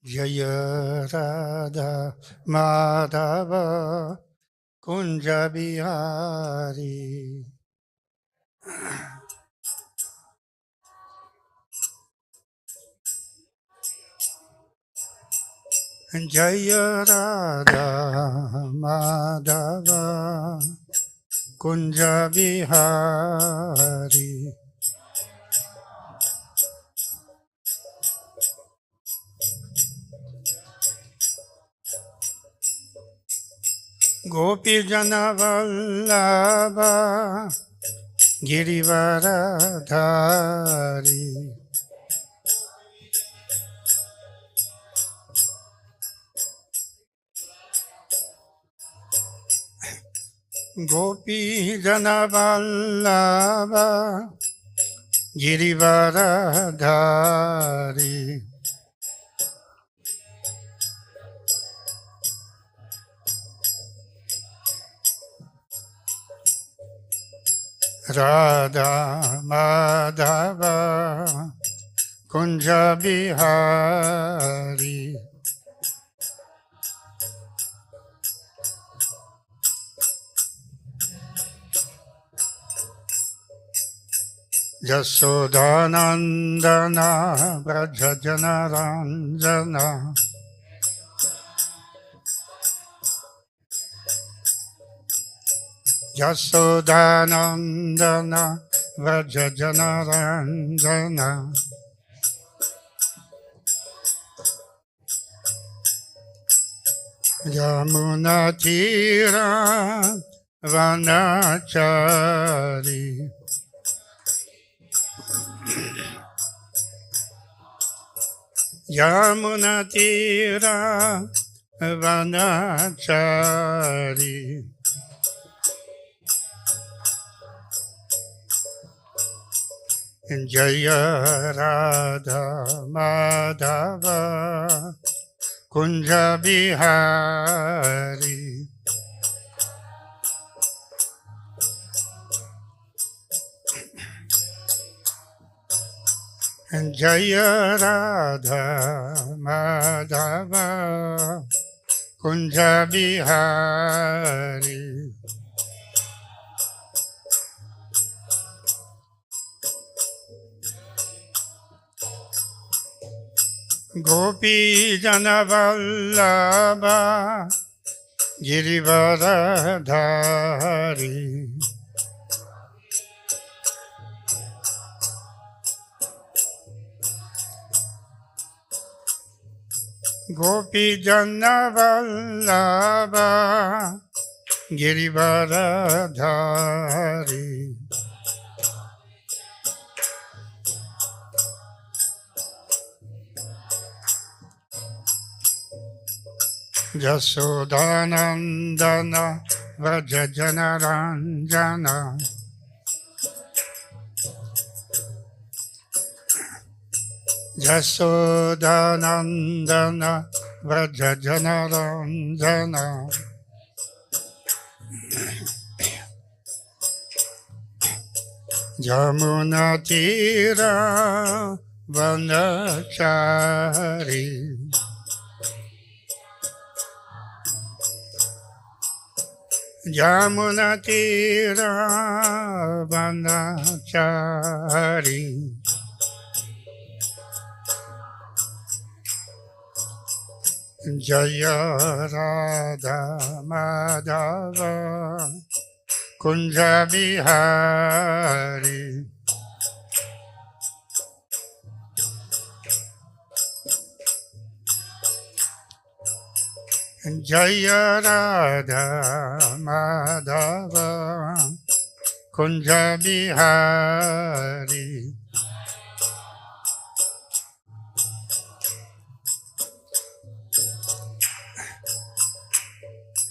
Jaya Radha Madhava Kunja Bihari. Jaya Radha Madhava Kunja Bihari. Gopi Jana Vallabha Girivaradhari. Gopi Jana Vallabha Girivaradhari. Radha Madhava Kunja Bihari. Yasodhanandana Braja Janaranjana. Yasodhanandana Braja Janaranjana. Yamuna Tira Vanachari. Yamuna Tira Vanachari. Jaya Radha Madhava Kunja Bihari. Jaya Radha Madhava Kunja Bihari. Gopi Jana Vallabha Girivaradhari. Gopi Jana Vallabha Girivaradhari. Yasodhanandana Vraja Janaranjana. Yasodhanandana Vraja Janaranjana. Yamuna Tira Vanachari. Yamuna Tira Vanachari. Jaya Radha Madhava Kunja Bihari. Jaya Radha Madhava Kunja Bihari.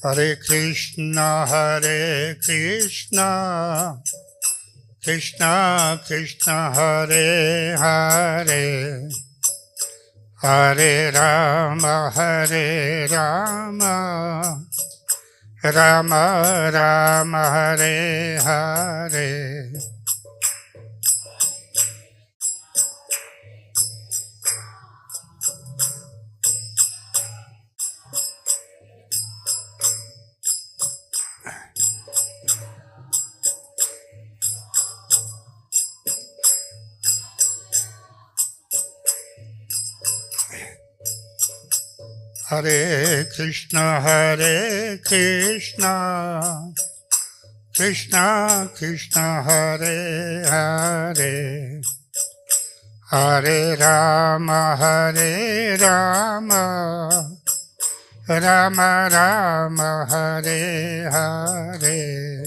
Hare Krishna, Hare Krishna, Krishna Krishna, Hare Hare, Hare Rama, Hare Rama, Rama Rama Hare Hare Hare Krishna Krishna Krishna Hare Hare Hare Rama Rama Rama Hare Hare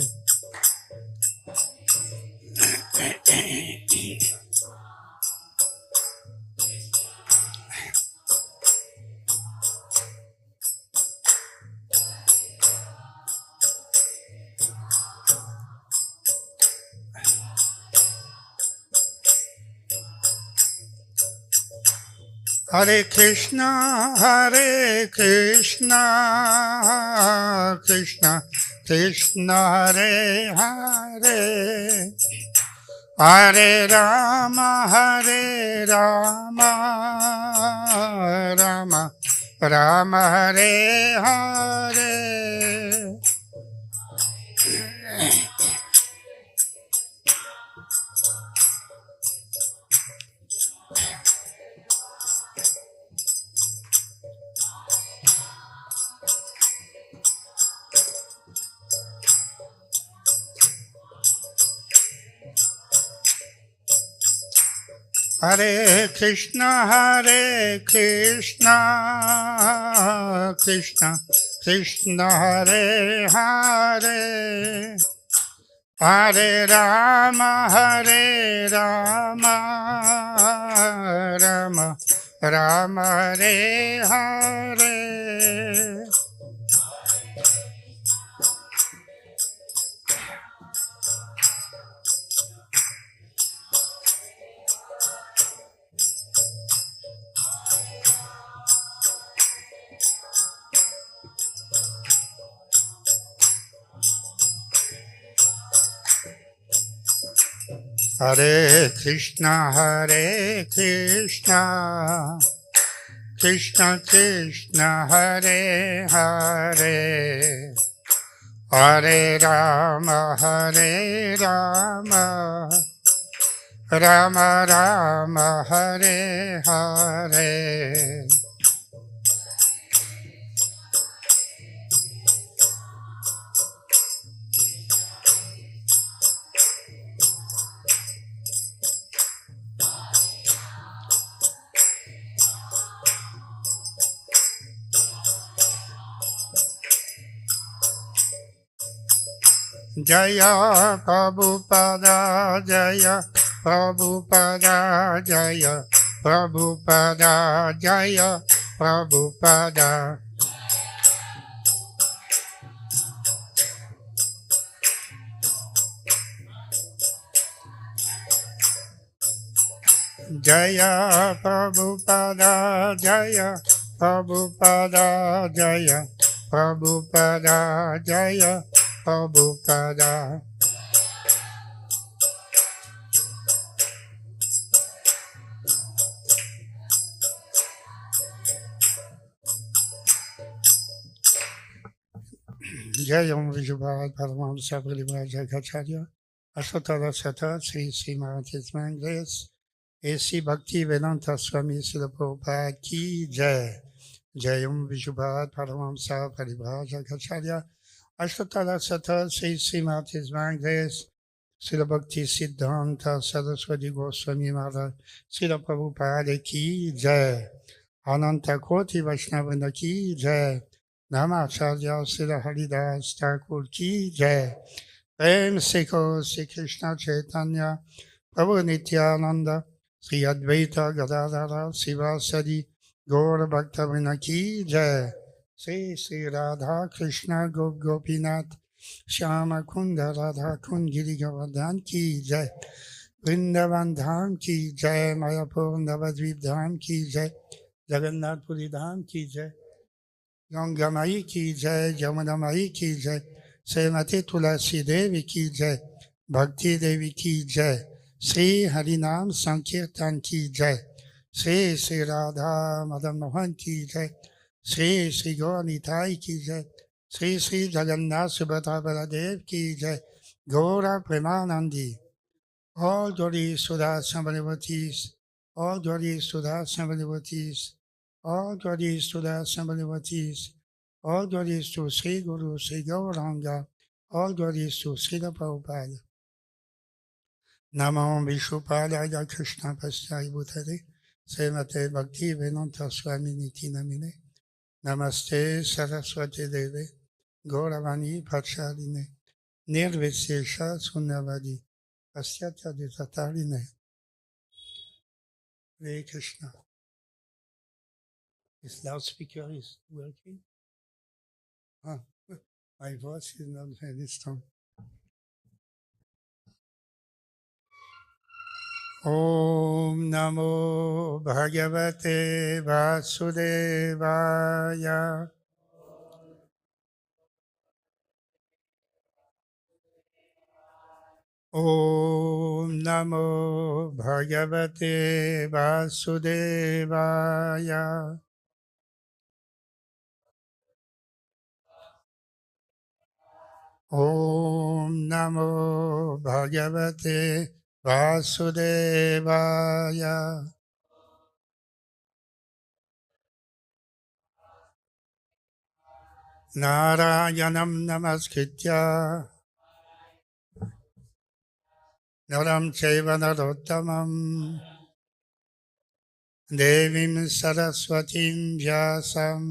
Hare Krishna Krishna Krishna Hare Hare Hare Rama Rama Rama Hare Hare Hare Krishna Krishna Krishna Hare Hare Hare Rama Rama Rama Hare Hare Hare Krishna Krishna Krishna Hare Hare Hare Rama Rama Rama Hare Hare Jaya Prabhupada Jaya Prabhupada Jaya Prabhupada Jaya Prabhupada Jaya Prabhupada Jaya Prabhupada Jaya Prabhupada Jaya Prabhupada Jai Om Vijubhad Paramahamsa Parivrajakacharya Ashotara Sata Sri Srimad His Divine Grace A.C. Bhakti Vedanta Swami Srila Prabhupada Ki Jai Jai Om Vijubhad Paramahamsa Parivrajakacharya Ashotara Sata Sri Srimad His Divine Grace Srila Bhakti Siddhanta Saraswati Goswami Maharaj Srila Prabhupada Ki Jai Ananta Koti Vaishnavanda Ki Jai Namacharya Srila Haridas Thakur Ki Jai Prem Sekho Sri Krishna Chaitanya Prabhu Nityananda Sri Advaita Gadadhara Sivasadi Gaura Bhakta Ki Jai Sri Radha Krishna Gop Gopinath Shyama Kunda Radha Kund Giri Govardhan Ki Jai Vrindavan Dham Ki Jai Mayapur Navadvip Dham Ki Jai Jagannath Puri Dham Ki Jai Ganga माई की जय, जमुना माई की जय, श्रीमती तुलसी देवी की जय, भक्ति देवी की जय, श्री हरिनाम संकीर्तन की जय, श्री श्री राधा मदन मोहन की जय, श्री श्री गौनिताई की जय, श्री श्री जगन्नाथ सुभद्रा बलदेव की जय, Gaura Premanandi, all glory Sudha Sambhavatis, all glory Sudha Sambhavatis, all glory Sudha Sambhavatis, all glory to Sri Guru Sri Gauranga, all glory to Srila Prabhupada. Namo Vishnupadaya Krishna Pastai Bhutale, Srimate Bhakti Vedanta Swami Niti Namine, Namaste Saraswati Deve, Gauravani Pachaline, Nirvishesha Sunyavadi, Pasyatya Ditatarine. Hare Krishna. This loudspeaker is working. Ah, my voice is not very strong. Om Namo Bhagavate Vasudevaya. Om Namo Bhagavate Vasudevaya. Om Namo Bhagavate Vasudevaya. Narayanam Namaskritya Naram Chaiva Narottamam Devim Saraswatim Vyasam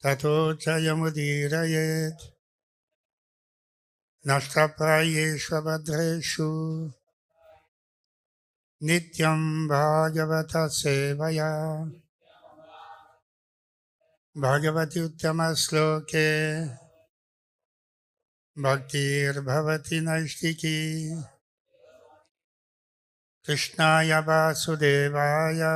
Tato Jayamudirayet Nashtrapayeshu Bhadreshu Nityam Bhagavata Sevaya Bhagavati Uttama Sloke Bhaktir Bhavati Naistiki Krishnaya Vasudevaya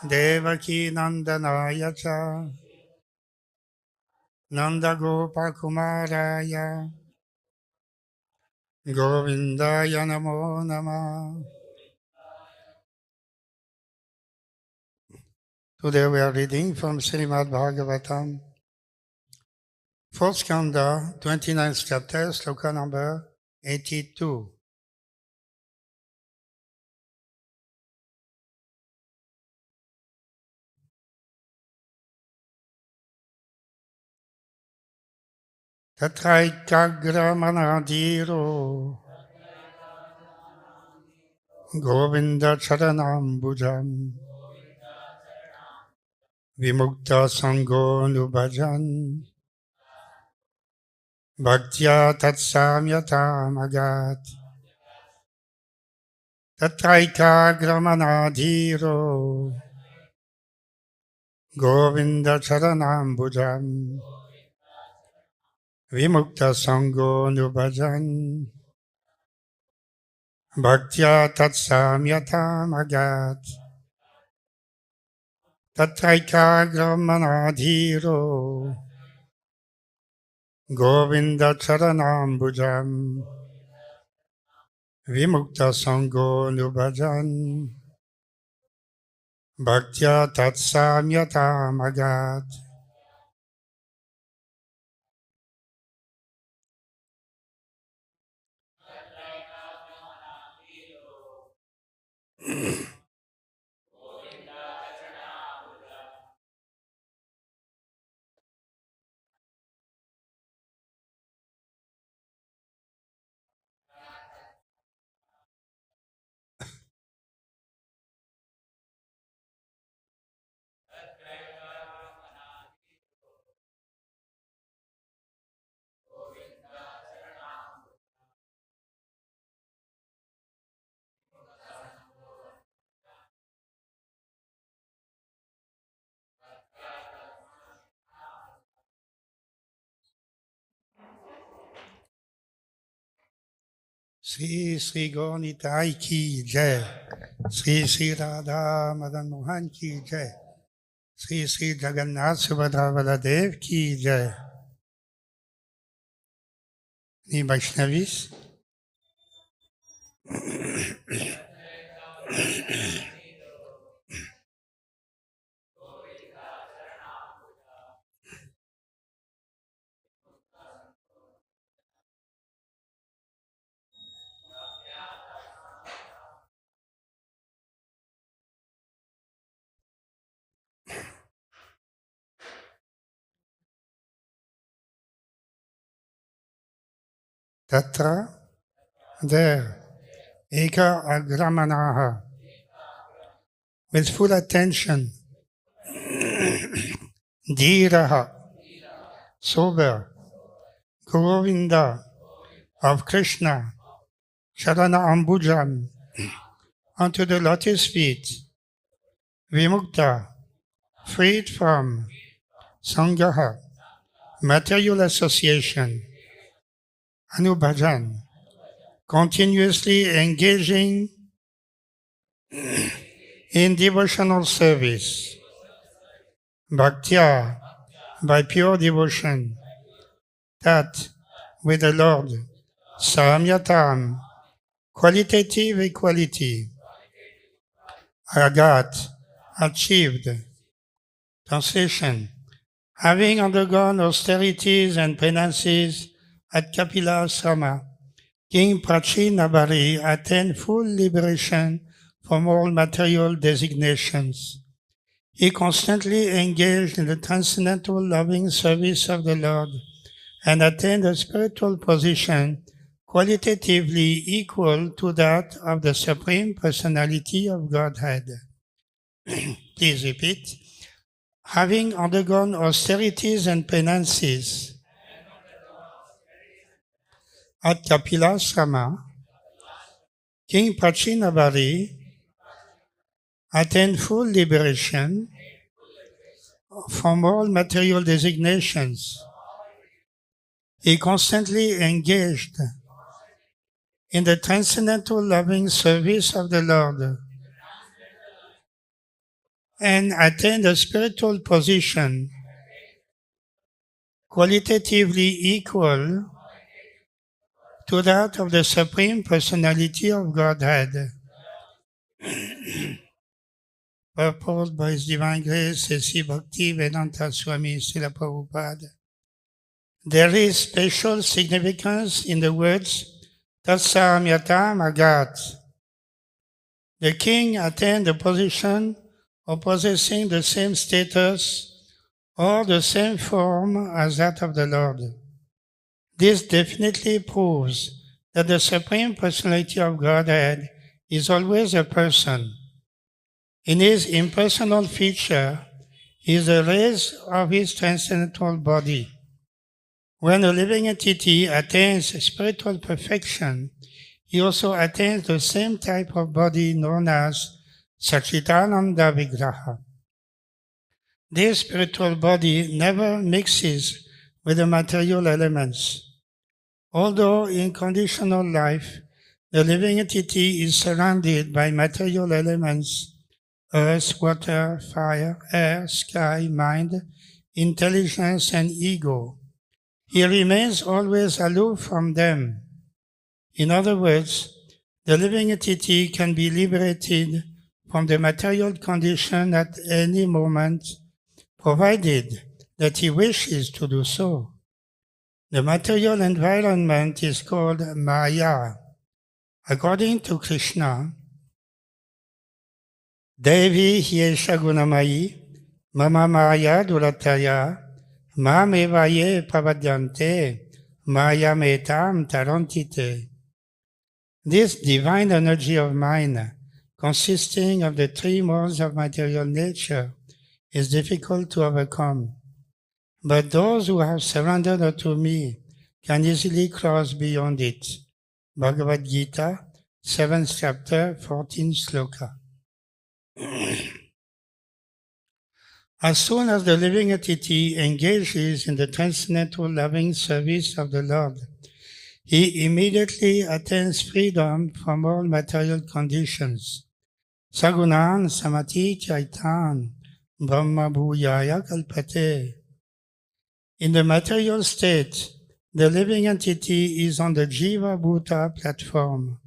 Devaki Nandanaya Cha Nanda Gopa Kumaraya Govindaya Namo Nama. Today we are reading from Srimad Bhagavatam, 4th Skanda, 29th chapter, sloka number 82. Tatraikagra manadiro Govinda charanambujam Vimukta sango nubhajan Bhaktya tatsamyatam agat Tatraikagra manadiro Govinda charanambujam Vimukta sango nubhajan Bhaktya tatsamyatam agat Tatraikagramanadhiro Govinda charanambujam Vimukta sango nubhajan Bhaktya tatsamyatam agat. Sri Sri Gaurnitai ki jai. Sri Sri Radha Madan Mohan ki jai. Sri Sri Jagannath Subhadra Baladev ki jai. Ni Vaishnavis. Tatra, there, Eka Agramanaha, with full attention, Dhiraha, sober, Govinda, of Krishna, Sharana Ambujam, onto the lotus feet, Vimukta, freed from Sangaha, material association, Anubhajan, continuously engaging in devotional service, Bhaktya, by pure devotion, that with the Lord, Samyatam, qualitative equality, Agat, achieved. Translation: having undergone austerities and penances at Kapila Asrama, King Prachinabhari attained full liberation from all material designations. He constantly engaged in the transcendental loving service of the Lord and attained a spiritual position qualitatively equal to that of the Supreme Personality of Godhead. Please repeat. Having undergone austerities and penances at Kapilasrama, King Prachinabhari attained full liberation from all material designations. He constantly engaged in the transcendental loving service of the Lord and attained a spiritual position qualitatively equal to that of the Supreme Personality of Godhead. Purposed by His Divine Grace, A.C. Bhakti Vedanta Swami Srila Prabhupada. There is special significance in the words Tatsamyatam Agat. The king attained the position of possessing the same status or the same form as that of the Lord. This definitely proves that the Supreme Personality of Godhead is always a person. In his impersonal feature, he is the rays of his transcendental body. When a living entity attains spiritual perfection, he also attains the same type of body known as Satchitananda Vigraha. This spiritual body never mixes with the material elements. Although in conditional life, the living entity is surrounded by material elements, earth, water, fire, air, sky, mind, intelligence, and ego, he remains always aloof from them. In other words, the living entity can be liberated from the material condition at any moment, provided that he wishes to do so. The material environment is called Maya. According to Krishna, Devi Hyesha Gunamayi, Mama Maya Durataya, Mam Evaye Pavadyante, Maya Metam Tarantite. This divine energy of mine, consisting of the three modes of material nature, is difficult to overcome. But those who have surrendered unto me can easily cross beyond it. Bhagavad Gita, 7th chapter, 14th sloka. As soon as the living entity engages in the transcendental loving service of the Lord, he immediately attains freedom from all material conditions. Sagunan samati chaitan brahma bhuyaya kalpate. In the material state, the living entity is on the Jiva Bhuta platform.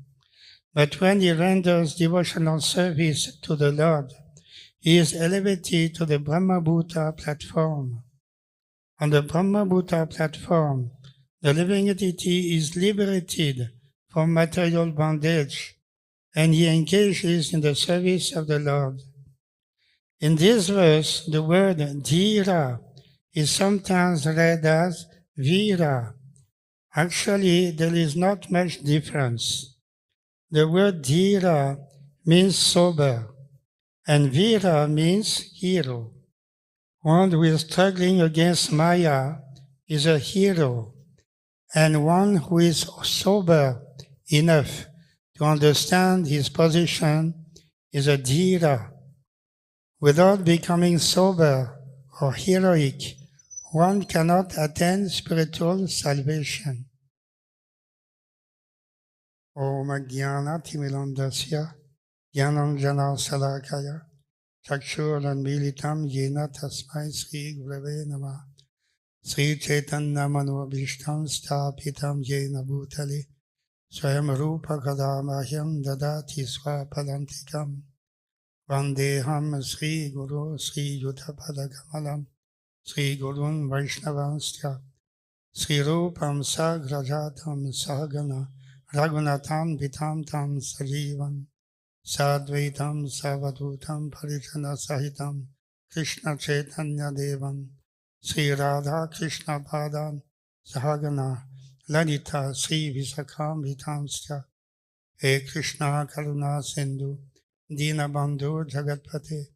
But when he renders devotional service to the Lord, he is elevated to the Brahma Bhuta platform. On the Brahma Bhuta platform, the living entity is liberated from material bondage, and he engages in the service of the Lord. In this verse, the word dhira is sometimes read as vira. Actually, there is not much difference. The word dhira means sober, and vira means hero. One who is struggling against Maya is a hero, and one who is sober enough to understand his position is a dhira. Without becoming sober or heroic, one cannot attain spiritual salvation. Om Jnanatimirandasya Jnananjana Salakaya Chakshuranmilitam Yena Tasmai Sri Gurave Namah Sri Chaitanya Manobhishtam Stapitam Yena Bhutale Swayam Rupa Kadamahyam Dadati Swapadantikam Vandeham Sri Guru Sri Yudapadakamalam Sri Gurun Vaishnavansya Sri Rupam Sagrajatam Sahagana Raghunatham Vitam Tam Sajivam Sadvaitam Savadutam Parijana Sahitam Krishna Chaitanya Devam Sri Radha Krishna Padam Sahagana Lalita Sri Visakam Vitamsya He Krishna Karuna Sindhu Dinabandhu Jagatpate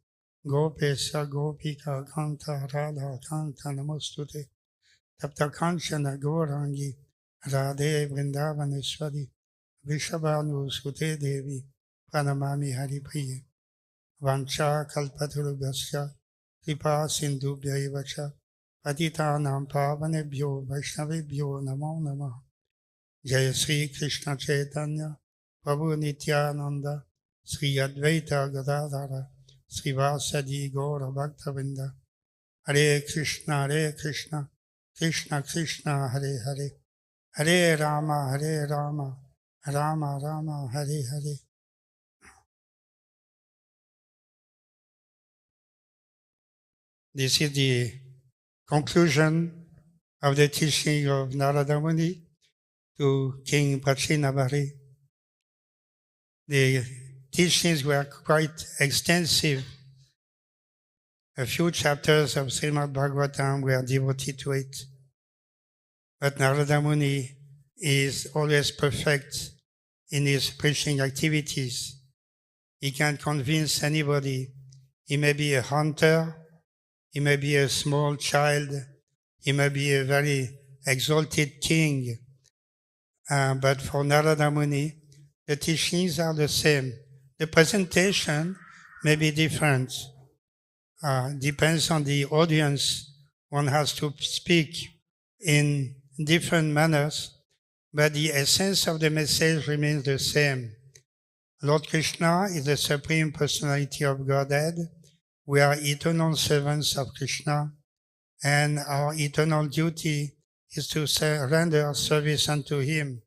Gopesha Gopika Kanta Radha Kanta Namostute Tapta Kanchana Gaurangi Radhe Vrindavaneshwari Vishabhanu Sute Devi Pranamami Haripriye Vancha Kalpatarubhasya Kripa Sindhubhya Vacha Patitanam Pavanebhyo Vaishnavebhyo Namo Namah Jaya Sri Krishna Chaitanya Prabhu Nityananda Sri Advaita Gadadhara Sri Vasadi Gaura Bhaktavinda Hare Krishna Krishna Krishna Hare Hare Hare Rama Rama Rama Hare Hare. This is the conclusion of the teaching of Narada Muni to King Prachinabhari. The teachings were quite extensive. A few chapters of Srimad Bhagavatam were devoted to it. But Narada Muni is always perfect in his preaching activities. He can convince anybody. He may be a hunter, he may be a small child, he may be a very exalted king. But for Narada Muni, the teachings are the same. The presentation may be different. Depends on the audience. One has to speak in different manners, but the essence of the message remains the same. Lord Krishna is the Supreme Personality of Godhead. We are eternal servants of Krishna, and our eternal duty is to render service unto Him.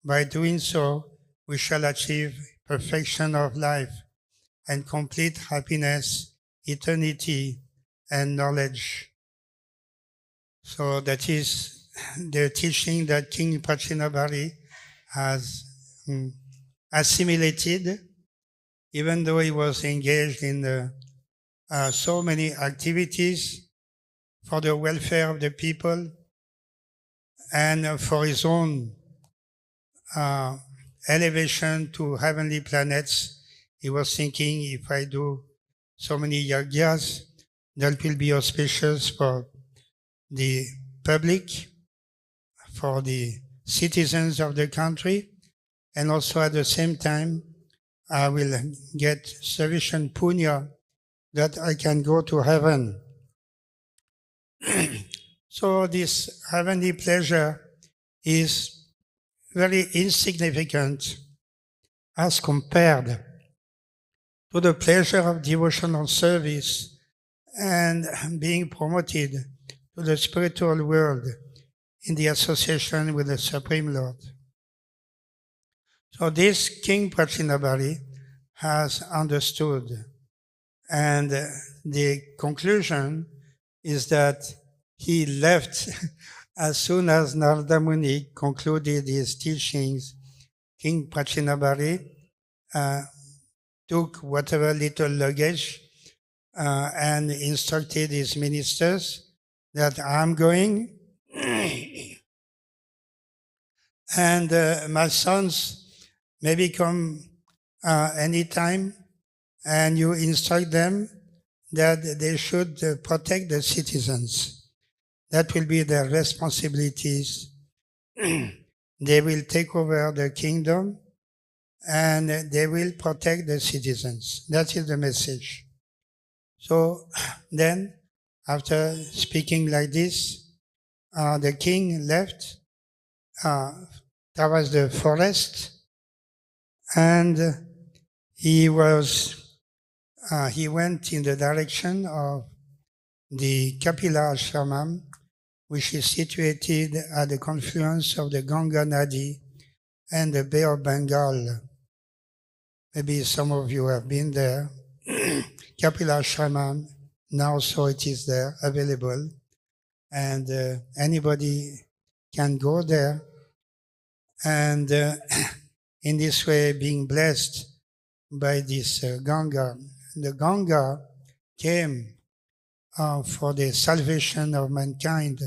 By doing so, we shall achieve perfection of life and complete happiness, eternity, and knowledge. So that is the teaching that King Prachinabhari has assimilated, even though he was engaged in so many activities for the welfare of the people and for his own elevation to heavenly planets. He was thinking, if I do so many yagyas, that will be auspicious for the public, for the citizens of the country, and also at the same time, I will get sufficient punya that I can go to heaven. So this heavenly pleasure is very insignificant as compared to the pleasure of devotional service and being promoted to the spiritual world in the association with the Supreme Lord. So this King Prachinabhari has understood, and the conclusion is that he left as soon as Narada Muni concluded his teachings. King Prachinabhari took whatever little luggage and instructed his ministers that I'm going and my sons maybe come anytime, and you instruct them that they should protect the citizens. That will be their responsibilities. They will take over the kingdom and they will protect the citizens. That is the message. So then, after speaking like this, the king left towards the forest, and he went in the direction of the Kapila Ashramam, which is situated at the confluence of the Ganga Nadi and the Bay of Bengal. Maybe some of you have been there. Kapila Ashramam, now so it is there, available, and anybody can go there, and in this way being blessed by this Ganga. The Ganga came for the salvation of mankind.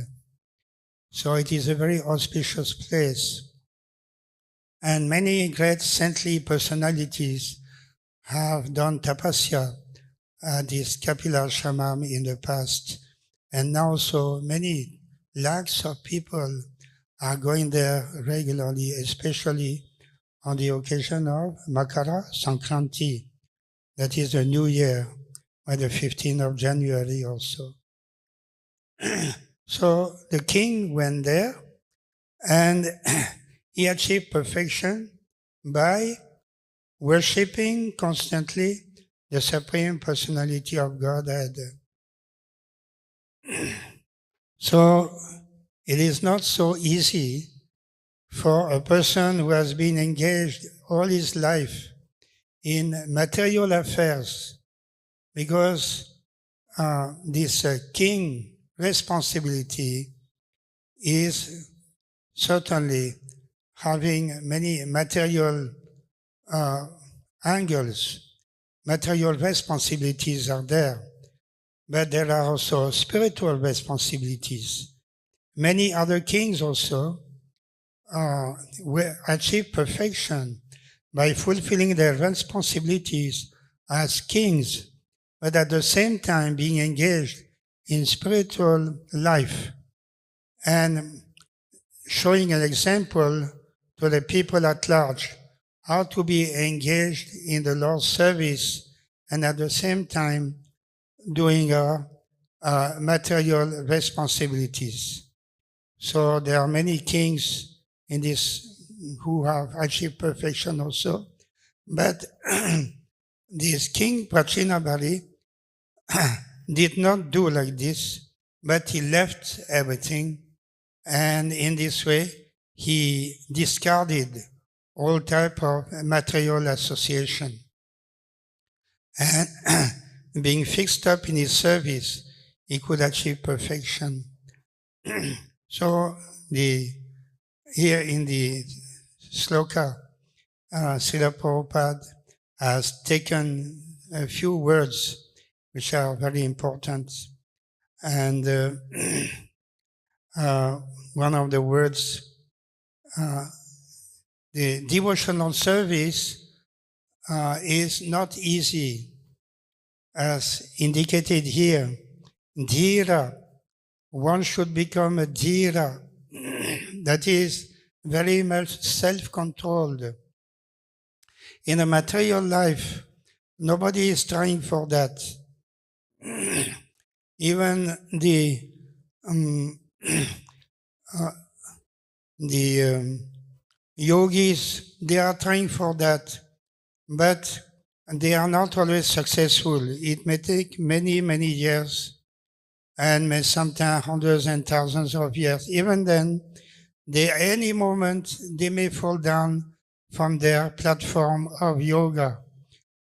So it is a very auspicious place. And many great saintly personalities have done tapasya at this Kapila Ashramam in the past. And now so many lakhs of people are going there regularly, especially on the occasion of Makara Sankranti, that is the New Year, by the 15th of January also. So the king went there and he achieved perfection by worshipping constantly the Supreme Personality of Godhead. So it is not so easy for a person who has been engaged all his life in material affairs, because this king responsibility is certainly having many material angles. Material responsibilities are there, but there are also spiritual responsibilities. Many other kings also achieve perfection by fulfilling their responsibilities as kings, but at the same time being engaged in spiritual life and showing an example to the people at large how to be engaged in the Lord's service and at the same time doing material responsibilities. So there are many kings in this who have achieved perfection also, but this King Prachinabhari did not do like this, but he left everything, and in this way he discarded all type of material association. And being fixed up in his service, he could achieve perfection. So here in the sloka, Srila Prabhupada has taken a few words which are very important. And one of the words, the devotional service is not easy, as indicated here. Dhira, one should become a dhira, that is very much self-controlled. In a material life, nobody is trying for that. Even the Yogis, they are trying for that, but they are not always successful. It may take many, many years and may sometimes hundreds and thousands of years. Even then, any moment they may fall down from their platform of yoga,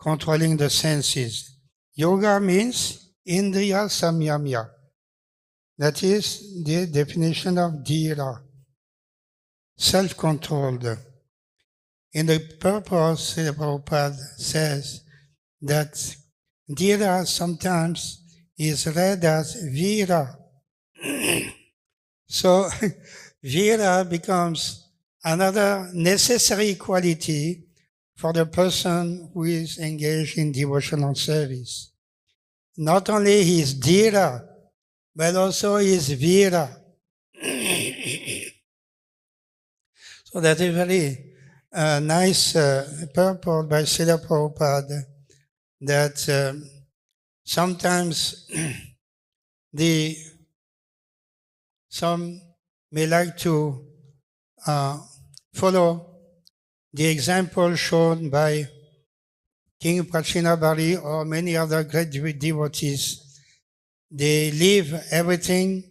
controlling the senses. Yoga means Indriya Samyamya. That is the definition of dhira, self-controlled. In the purpose, Srila Prabhupada says that dhira sometimes is read as vira. So vira becomes another necessary quality for the person who is engaged in devotional service. Not only he is dhira, but also he is vira. So that is very nice purport by Srila Prabhupada, that sometimes some may like to follow the example shown by King Prachinabhari or many other great devotees. They leave everything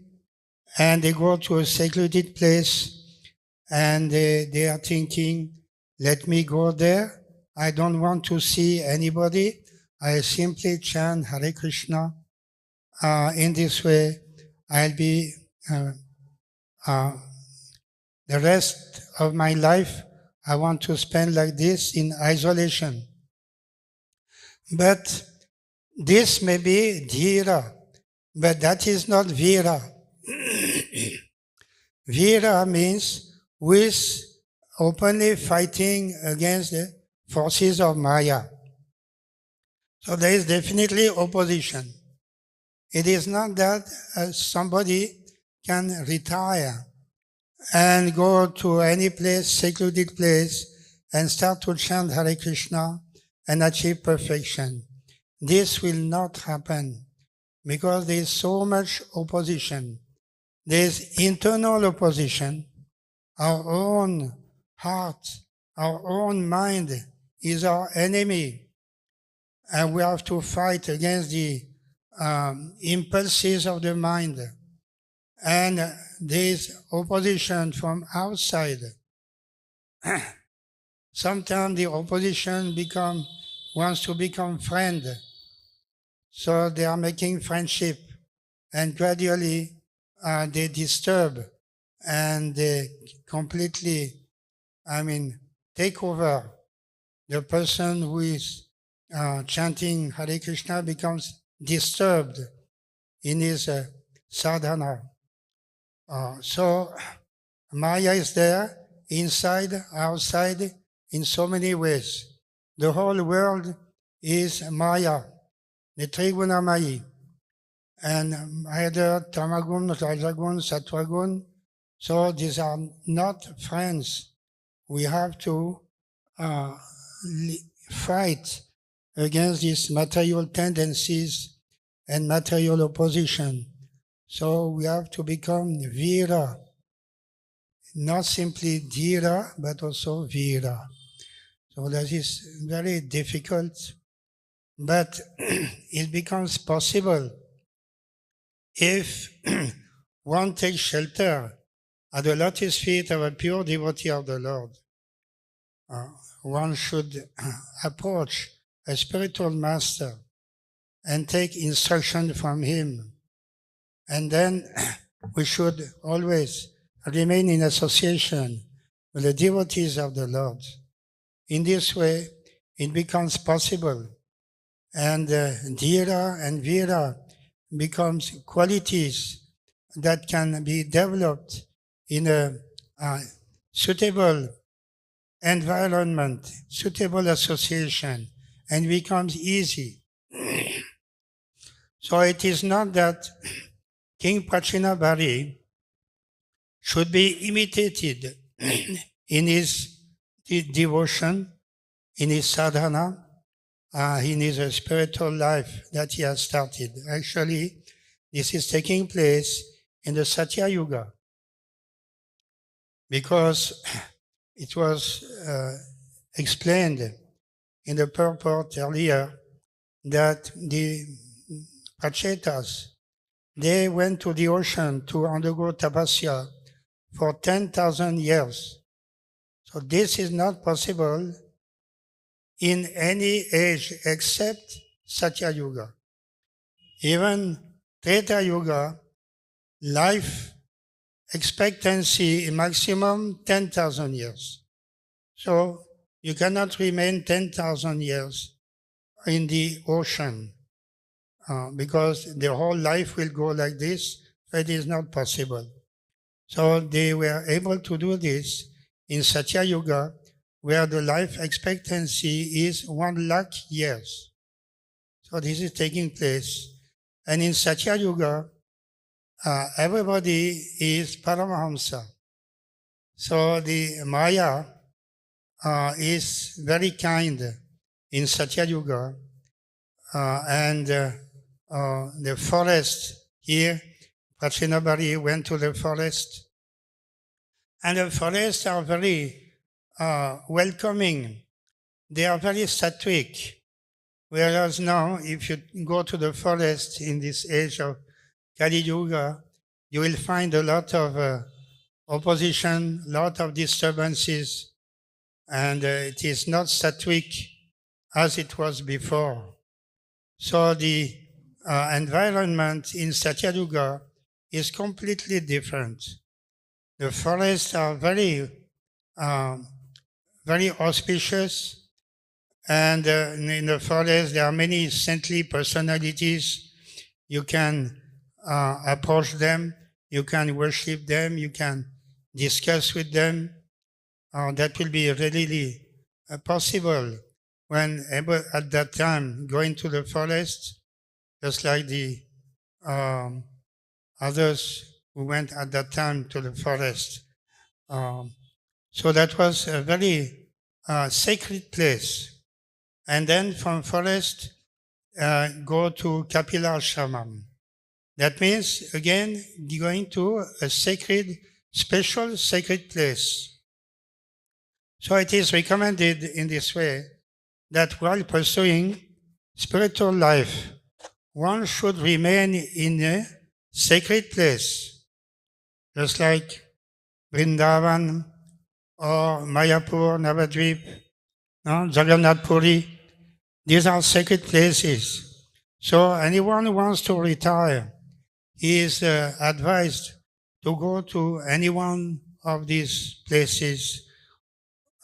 and they go to a secluded place and they are thinking, let me go there. I don't want to see anybody. I simply chant Hare Krishna. In this way, I'll be the rest of my life, I want to spend like this in isolation. But this may be dhira, but that is not vira. Vira means with openly fighting against the forces of Maya. So there is definitely opposition. It is not that somebody can retire and go to any place, secluded place, and start to chant Hare Krishna and achieve perfection. This will not happen because there is so much opposition. There is internal opposition. Our own heart, our own mind is our enemy. And we have to fight against the impulses of the mind. And there is opposition from outside. Sometimes the opposition wants to become friend. So they are making friendship. And gradually they disturb and they completely, take over. The person who is chanting Hare Krishna becomes disturbed in his sadhana. So Maya is there, inside, outside, in so many ways. The whole world is Maya, the Trigunamayi. And either Tamagun, Rajagun, Sattvagun. So these are not friends. We have to fight against these material tendencies and material opposition. So we have to become vira, not simply dhira, but also vira. So that is very difficult, but it becomes possible if one takes shelter at the lotus feet of a pure devotee of the Lord. One should approach a spiritual master and take instruction from him. And then we should always remain in association with the devotees of the Lord. In this way, it becomes possible. And dhira and vira becomes qualities that can be developed in a suitable environment, suitable association, and becomes easy. So it is not that King Prachinabhari should be imitated in his devotion, in his sadhana, in his spiritual life that he has started. Actually, this is taking place in the Satya Yuga, because it was explained in the purport earlier that the Pachetas, they went to the ocean to undergo tapasya for 10,000 years. So this is not possible in any age except Satya Yuga. Even Treta Yuga, life expectancy maximum 10,000 years. So you cannot remain 10,000 years in the ocean because the whole life will go like this. It is not possible. So they were able to do this in Satya Yuga, where the life expectancy is 1 lakh years. So this is taking place. And in Satya Yuga, everybody is Paramahamsa. So the Maya is very kind in Satya Yuga, and the forest here, Prachinabari went to the forest, and the forests are very welcoming. They are very sattvic. Whereas now, if you go to the forest in this age of Kali Yuga, you will find a lot of opposition, a lot of disturbances, and it is not sattvic as it was before. So the environment in Satya Yuga is completely different. The forests are very auspicious, and in the forest there are many saintly personalities. You can approach them, you can worship them, you can discuss with them. That will be really possible when at that time going to the forest, just like the others who went at that time to the forest. So that was a very sacred place. And then from forest, go to Kapilashamam. That means, again, going to a special sacred place. So it is recommended in this way that while pursuing spiritual life, one should remain in a sacred place, just like Vrindavan or Mayapur, Navadvip, Jagannath Puri. These are sacred places. So anyone who wants to retire, he is advised to go to any one of these places,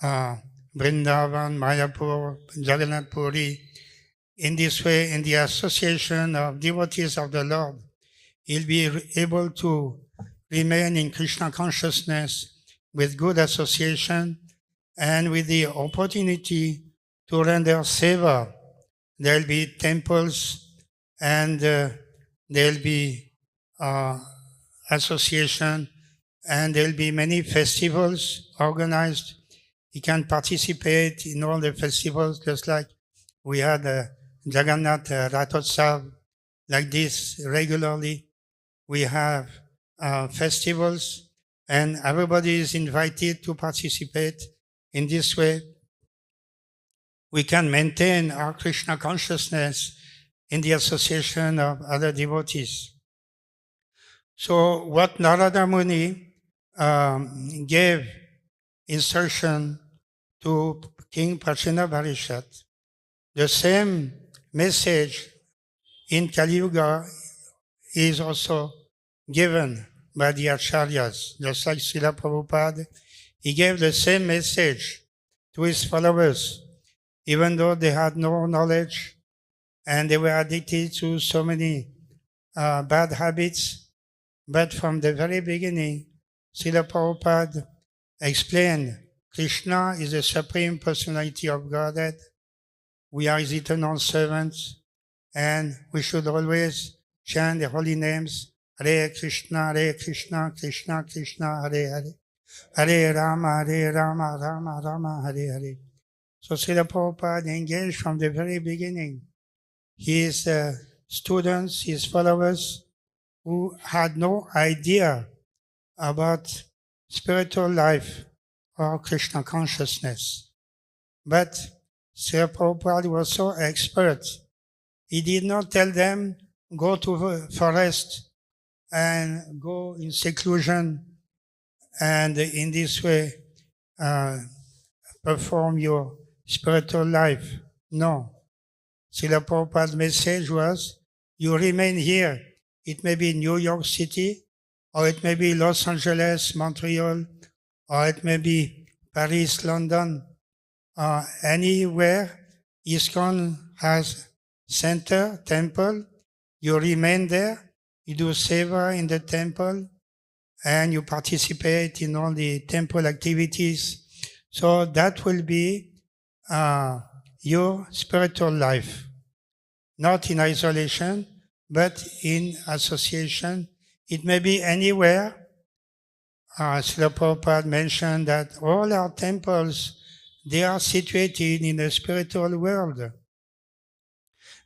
Vrindavan, Mayapur, Jagannath Puri. In this way, in the association of devotees of the Lord, he'll be able to remain in Krishna consciousness with good association and with the opportunity to render seva. There'll be temples and there'll be association, and there'll be many festivals organized. He can participate in all the festivals, just like we had Jagannath Rathotsav, like this regularly. We have festivals, and everybody is invited to participate. In this way, we can maintain our Krishna consciousness in the association of other devotees. So what Narada Muni gave instruction to King Prachinabharishat, the same message in Kali Yuga is also given by the Acharyas. Just like Srila Prabhupada, he gave the same message to his followers, even though they had no knowledge and they were addicted to so many bad habits. But from the very beginning, Srila Prabhupada explained Krishna is the Supreme Personality of Godhead. We are His eternal servants, and we should always chant the holy names, Hare Krishna, Krishna Krishna, Hare Hare, Hare Rama, Rama Rama, Hare Hare. So Srila Prabhupada engaged from the very beginning his students, his followers, who had no idea about spiritual life or Krishna consciousness. But Srila Prabhupada was so expert. He did not tell them, go to the forest and go in seclusion and in this way perform your spiritual life. No. Srila Prabhupada's message was, you remain here. It may be New York City, or it may be Los Angeles, Montreal, or it may be Paris, London, anywhere Iskcon has center, temple. You remain there, you do seva in the temple, and you participate in all the temple activities. So that will be your spiritual life. Not in isolation, but in association. It may be anywhere. Srila Prabhupada mentioned that all our temples, they are situated in the spiritual world.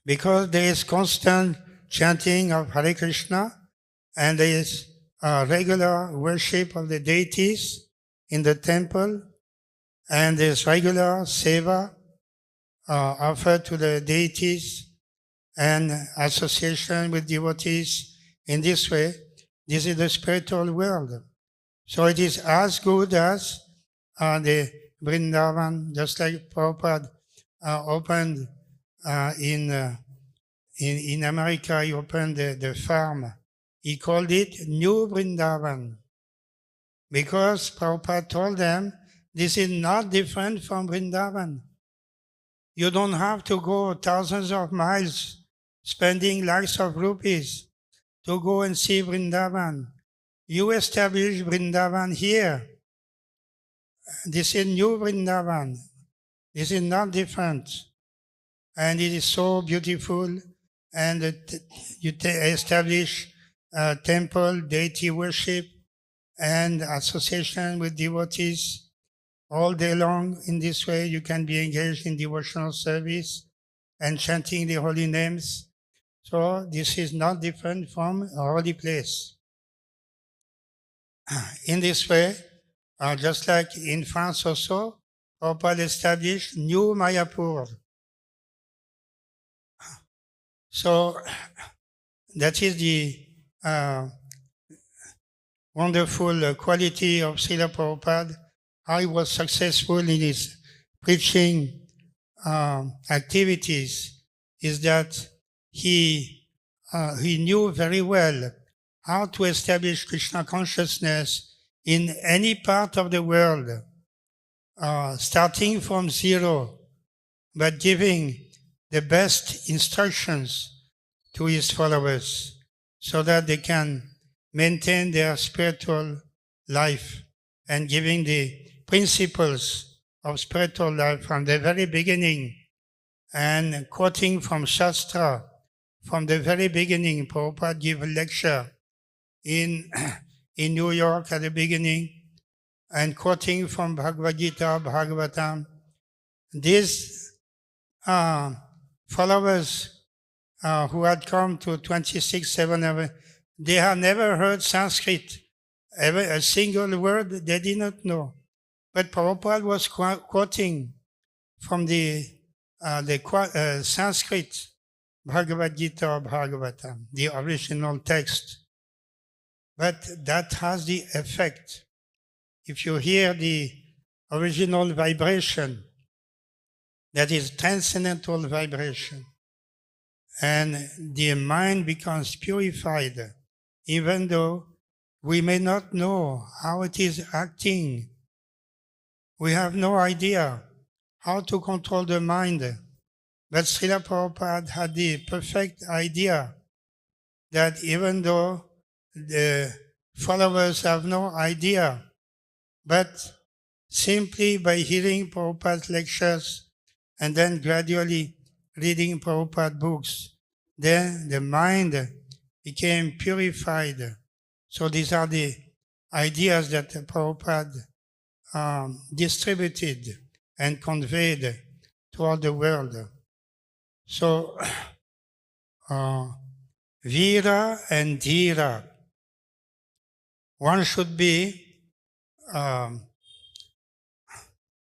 Because there is constant chanting of Hare Krishna, and there is regular worship of the deities in the temple, and there is regular seva offered to the deities, and association with devotees in this way. This is the spiritual world. So it is as good as the Vrindavan, just like Prabhupada opened in America, he opened the farm. He called it New Vrindavan because Prabhupada told them, this is not different from Vrindavan. You don't have to go thousands of miles spending lakhs of rupees to go and see Vrindavan. You establish Vrindavan here. This is New Vrindavan. This is not different. And it is so beautiful. And you establish temple, deity worship, and association with devotees all day long. In this way, you can be engaged in devotional service and chanting the holy names. So this is not different from a holy place. In this way, just like in France also, Prabhupada established New Mayapur. So that is the wonderful quality of Srila Prabhupada, how he was successful in his preaching activities, is that he knew very well how to establish Krishna consciousness in any part of the world, starting from zero, but giving the best instructions to his followers so that they can maintain their spiritual life, and giving the principles of spiritual life from the very beginning, and quoting from Shastra from the very beginning. Prabhupada gave a lecture in New York at the beginning, and quoting from Bhagavad Gita, Bhagavatam. These followers who had come to 26/7, they had never heard Sanskrit. Ever a single word they did not know. But Prabhupada was quoting from the Sanskrit Bhagavad Gita or Bhagavatam, the original text. But that has the effect. If you hear the original vibration, that is transcendental vibration, and the mind becomes purified, even though we may not know how it is acting. We have no idea how to control the mind. But Srila Prabhupada had the perfect idea that even though the followers have no idea, but simply by hearing Prabhupada's lectures and then gradually reading Prabhupada books, then the mind became purified. So these are the ideas that Prabhupada distributed and conveyed to all the world. So, Vira and Dhira. One should be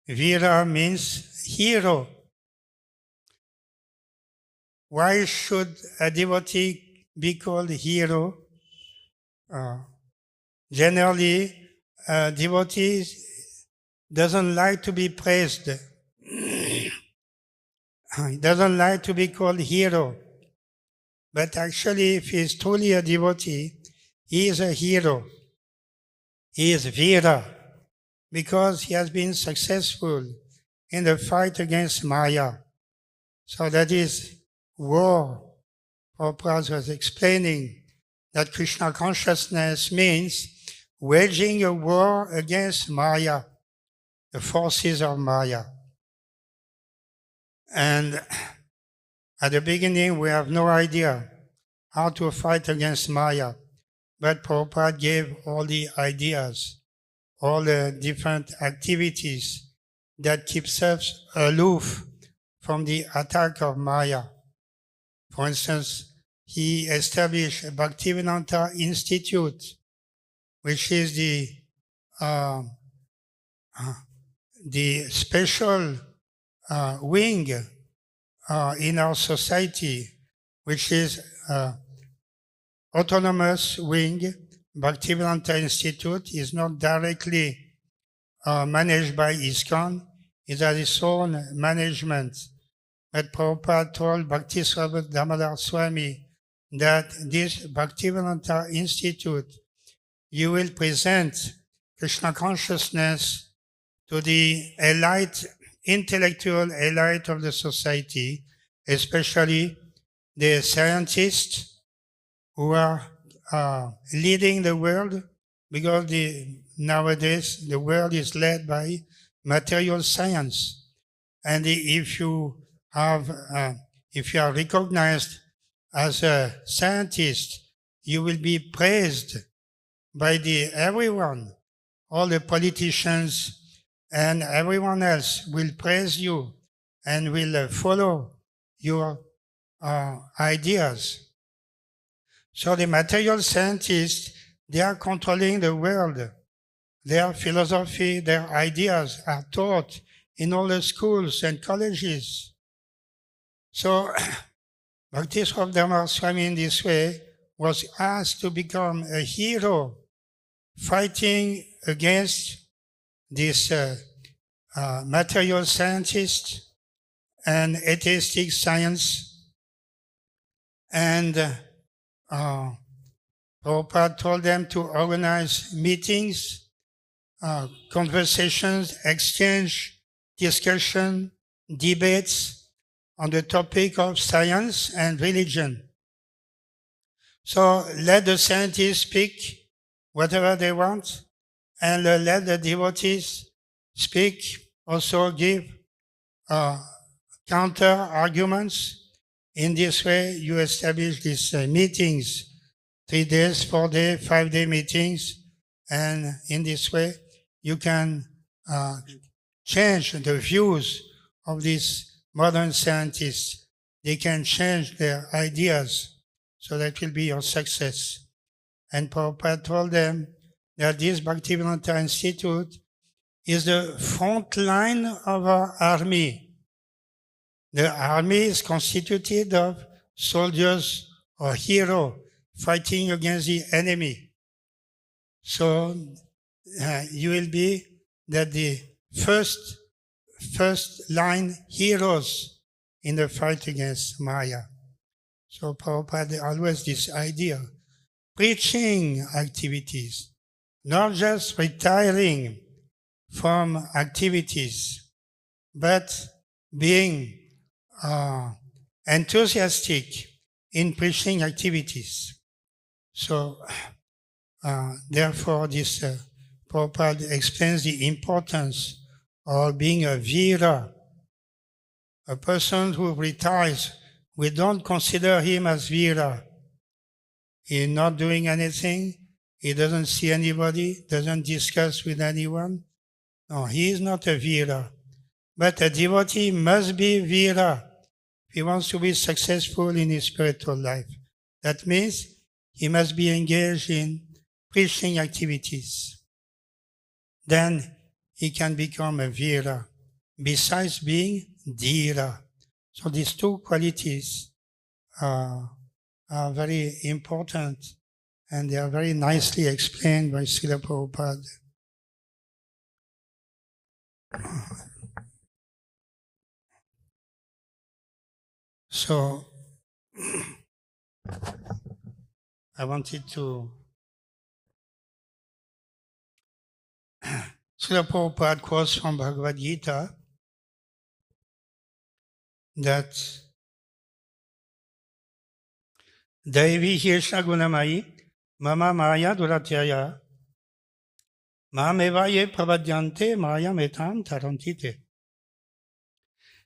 Vira means hero. Why should a devotee be called hero? Generally, a devotee doesn't like to be praised. He doesn't like to be called hero. But actually, if he is truly a devotee, he is a hero. He is Vira, because he has been successful in the fight against Maya. So that is war. Prabhupada was explaining that Krishna consciousness means waging a war against Maya, the forces of Maya. And at the beginning, we have no idea how to fight against Maya. But Prabhupada gave all the ideas, all the different activities that keeps us aloof from the attack of Maya. For instance, he established a Bhaktivedanta Institute, which is the special wing in our society, which is autonomous wing. Bhaktivedanta Institute is not directly managed by Iskcon. It has its own management. But Prabhupada told Bhaktiswara Damodar Swami that this Bhaktivedanta Institute, you will present Krishna consciousness to the intellectual elite of the society, especially the scientists who are leading the world, because nowadays the world is led by material science. And if you are recognized as a scientist, you will be praised by everyone. All the politicians and everyone else will praise you and will follow your ideas. So the material scientists, they are controlling the world. Their philosophy, their ideas are taught in all the schools and colleges. So Bhaktiswara Damodar Swami in this way was asked to become a hero, fighting against this material scientist and atheistic science. And Prabhupada told them to organize meetings, conversations, exchange, discussion, debates on the topic of science and religion. So let the scientists speak whatever they want, and let the devotees speak, also give counter arguments. In this way, you establish these meetings, 3 days, 4 days, 5 day meetings, and in this way, you can change the views of these modern scientists. They can change their ideas, so that will be your success. And Prabhupada told them that this Bhaktivedanta Institute is the front line of our army. The army is constituted of soldiers or heroes fighting against the enemy. So you will be the first line heroes in the fight against Maya. So Prabhupada always this idea, preaching activities, not just retiring from activities, but being enthusiastic in preaching activities. So therefore this Prabhupada explains the importance of being a Vira, a person who retires. We don't consider him as Vira. He's not doing anything. He doesn't see anybody, doesn't discuss with anyone. No, he is not a Vira. But a devotee must be Vira if he wants to be successful in his spiritual life. That means he must be engaged in preaching activities. Then he can become a Vira. besides being dhira. So these two qualities are very important, and they are very nicely explained by Srila Prabhupada. So I wanted to Srila Prabhupada quotes from Bhagavad Gita that Devi Hirsha Gunamai Mama Maya Duratyaya Mameva Ye Pravadyante Maya Metam Tarantite.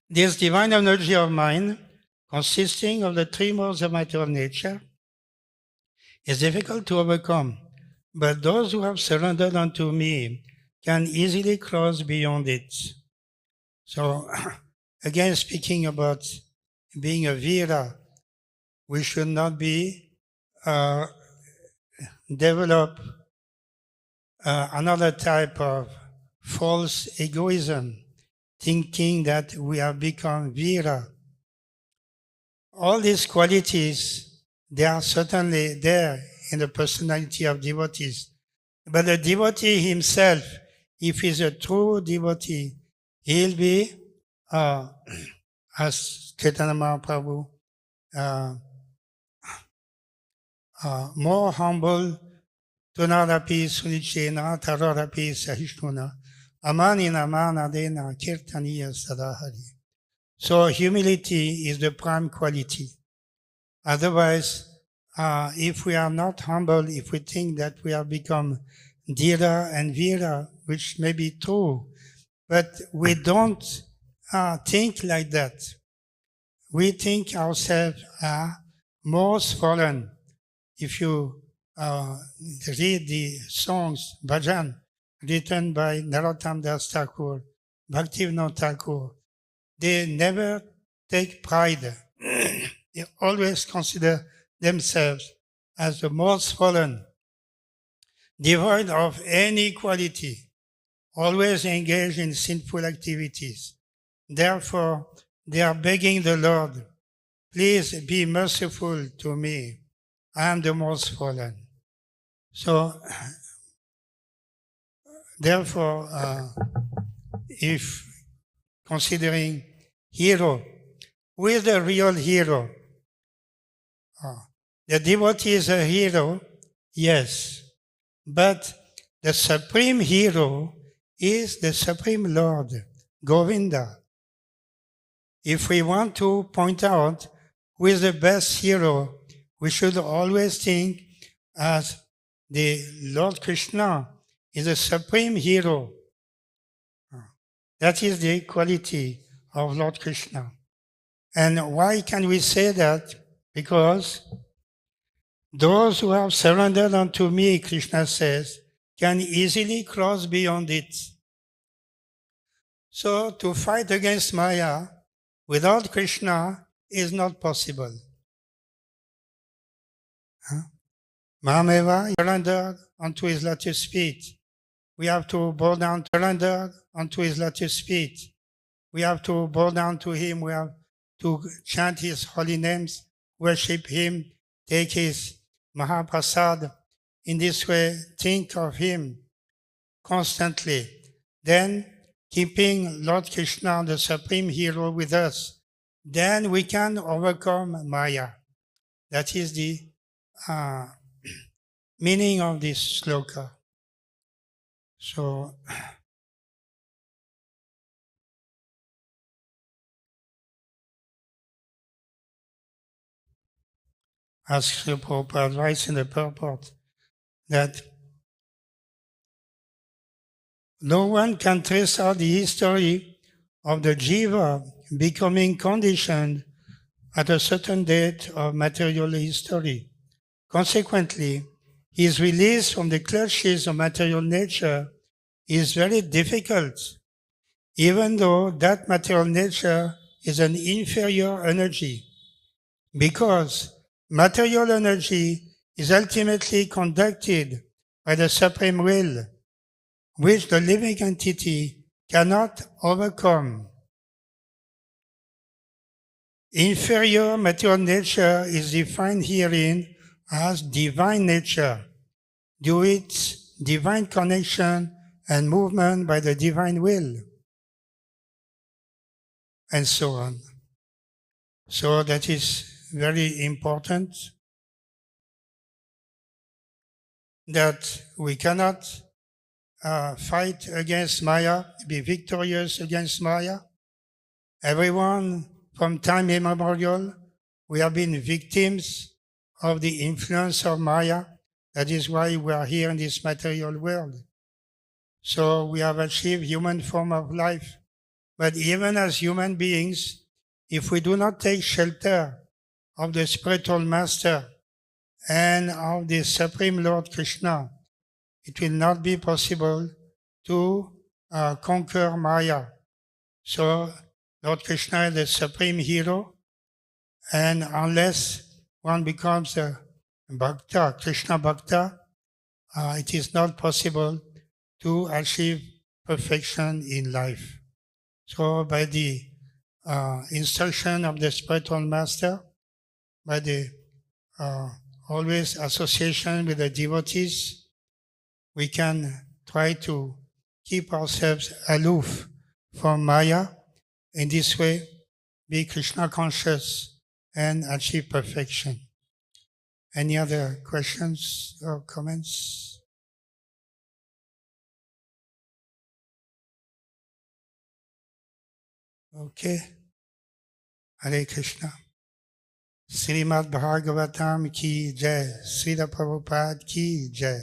This divine energy of mine, consisting of the three modes of matter of nature, is difficult to overcome, but those who have surrendered unto me can easily cross beyond it. So, again, speaking about being a Vira, we should not be develop another type of false egoism, thinking that we have become Vira. All these qualities, they are certainly there in the personality of devotees. But the devotee himself, if he's a true devotee, he'll be, as Chaitanya Mahaprabhu, more humble, tunarapi sunichena tararapi sahishnuna amanina manadena kirtaniya sadahari. So humility is the prime quality. Otherwise, if we are not humble, if we think that we have become Dhira and Vira, which may be true, but we don't think like that. We think ourselves are most fallen. If you read the songs, bhajan, written by Narottam Das Thakur, Bhaktivinoda Thakur, they never take pride. They always consider themselves as the most fallen, devoid of any quality, always engaged in sinful activities. Therefore, they are begging the Lord, please be merciful to me. I am the most fallen. So, therefore, if considering hero, who is the real hero? The devotee is a hero, yes, but the supreme hero is the Supreme Lord, Govinda. If we want to point out who is the best hero, we should always think as the Lord Krishna is the supreme hero. That is the quality of Lord Krishna. And why can we say that? Because those who have surrendered unto me, Krishna says, can easily cross beyond it. So to fight against Maya without Krishna is not possible. Mahameva surrendered unto his lotus feet. We have to bow down, surrender unto his lotus feet. We have to bow down to him. We have to chant his holy names, worship him, take his Mahaprasad. In this way, think of him constantly. Then, keeping Lord Krishna, the supreme hero, with us, then we can overcome Maya. That is the meaning of this sloka. So, as Srila Prabhupada writes in the purport, that no one can trace out the history of the jiva becoming conditioned at a certain date of material history. Consequently, his release from the clutches of material nature is very difficult, even though that material nature is an inferior energy, because material energy is ultimately conducted by the Supreme Will, which the living entity cannot overcome. Inferior material nature is defined herein as divine nature, due its divine connection and movement by the divine will, and so on. So that is very important, that we cannot fight against Maya, be victorious against Maya. Everyone from time immemorial, we have been victims of the influence of Maya. That is why we are here in this material world. So we have achieved human form of life. But even as human beings, if we do not take shelter of the spiritual master and of the Supreme Lord Krishna, it will not be possible to conquer Maya. So Lord Krishna is the supreme hero, and unless one becomes a Bhakta, Krishna Bhakta, it is not possible to achieve perfection in life. So by the instruction of the spiritual master, by the always association with the devotees, we can try to keep ourselves aloof from Maya. In this way, be Krishna conscious and achieve perfection. Any other questions or comments? Okay. Hare Krishna. Srimad Bhagavatam ki jai. Srila Prabhupada ki jai.